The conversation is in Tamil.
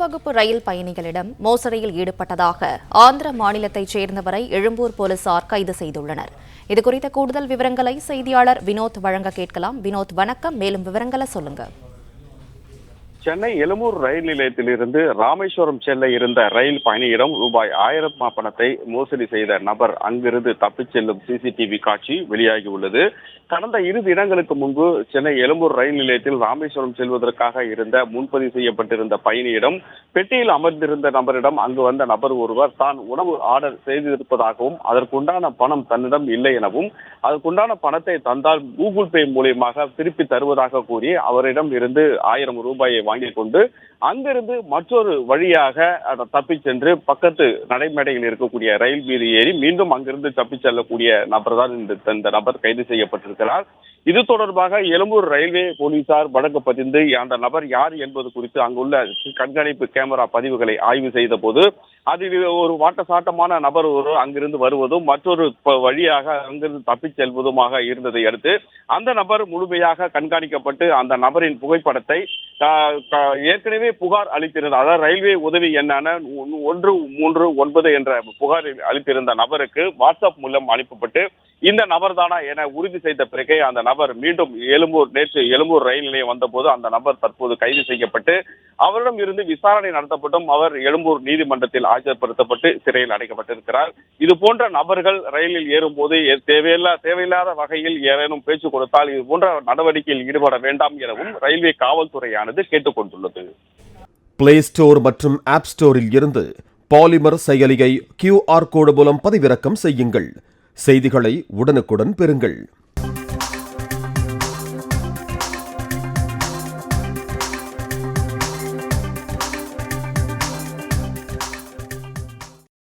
வகுப்பு ரயில் பயணிகளிடம் மோசடியில் ஈடுபட்டதாக ஆந்திர மாநிலத்தைச் சேர்ந்தவரை எழும்பூர் போலீசார் கைது செய்துள்ளனர். இதுகுறித்த கூடுதல் விவரங்களை செய்தியாளர் வினோத் வழங்க கேட்கலாம். வினோத், வணக்கம். மேலும் விவரங்களை சொல்லுங்க. சென்னை எழும்பூர் ரயில் நிலையத்திலிருந்து ராமேஸ்வரம் செல்ல இருந்த ரயில் பயணியிடம் ரூபாய் 1000 பணத்தை மோசடி செய்த நபர் அங்கிருந்து தப்பிச் செல்லும் சிசிடிவி காட்சி வெளியாகியுள்ளது. கடந்த 2 தினங்களுக்கு முன்பு சென்னை எழும்பூர் ரயில் நிலையத்தில் ராமேஸ்வரம் செல்வதற்காக இருந்த முன்பதிவு செய்யப்பட்டிருந்த பயணியிடம் பெட்டியில் அமர்ந்திருந்த நபரிடம் அங்கு வந்த நபர் ஒருவர் தான் உணவு ஆர்டர் செய்திருப்பதாகவும் அதற்குண்டான பணம் தன்னிடம் இல்லை எனவும் அதற்குண்டான பணத்தை தந்தால் கூகுள் பே மூலியமாக திருப்பி தருவதாக கூறி அவரிடம் இருந்து 1000 ரூபாயை வாங்கிக் கொண்டு அங்கிருந்து மற்றொரு வழியாக தப்பிச் சென்று பக்கத்து நடைமேடையில் இருக்கக்கூடிய ரயில் வீதி ஏறி மீண்டும் அங்கிருந்து தப்பிச் செல்லக்கூடிய நபர் தான் இந்த நபர் கைது செய்யப்பட்டிருக்கிறார். இது தொடர்பாக எழும்பூர் ரயில்வே போலீசார் வழக்கு பதிந்து அந்த நபர் யார் என்பது குறித்து அங்குள்ள கண்காணிப்பு கேமரா பதிவுகளை ஆய்வு செய்த போது அதில் ஒரு வாட்டசாட்டமான நபர் ஒரு அங்கிருந்து வருவதும் மற்றொரு வழியாக அங்கிருந்து தப்பிச் செல்வதுமாக இருந்ததை அடுத்து அந்த நபர் முழுமையாக கண்காணிக்கப்பட்டு அந்த நபரின் புகைப்படத்தை ஏற்கனவே புகார் அளித்திருந்த, அதாவது ரயில்வே உதவி எண்ணான 139 என்ற புகார் அளித்திருந்த நபருக்கு வாட்ஸ்அப் மூலம் அனுப்பப்பட்டு இந்த நபர் தானா என உறுதி செய்த பிறகே அந்த நபர் மீண்டும் நேற்று எழும்பூர் ரயில் நிலையம் வந்தபோது அந்த நபர் தற்போது கைது செய்யப்பட்டு அவரிடம் இருந்து விசாரணை நடத்தப்பட்டும் அவர் எழும்பூர் நீதிமன்றத்தில் ஆஜர்படுத்தப்பட்டு சிறையில் அடைக்கப்பட்டிருக்கிறார். இது போன்ற நபர்கள் ரயிலில் ஏறும் போது தேவையில்லாத வகையில் ஏதேனும் பேச்சு கொடுத்தால் இது போன்ற நடவடிக்கையில் ஈடுபட வேண்டாம் எனவும் ரயில்வே காவல்துறையானது கேட்டுக் கொண்டுள்ளது. பிளே ஸ்டோர் மற்றும் ஆப் ஸ்டோரில் இருந்து பாலிமர் செயலியை QR கோடு மூலம் பதிவிறக்கம் செய்யுங்கள். செய்திகளை உடனுக்குடன் பெறுங்கள்.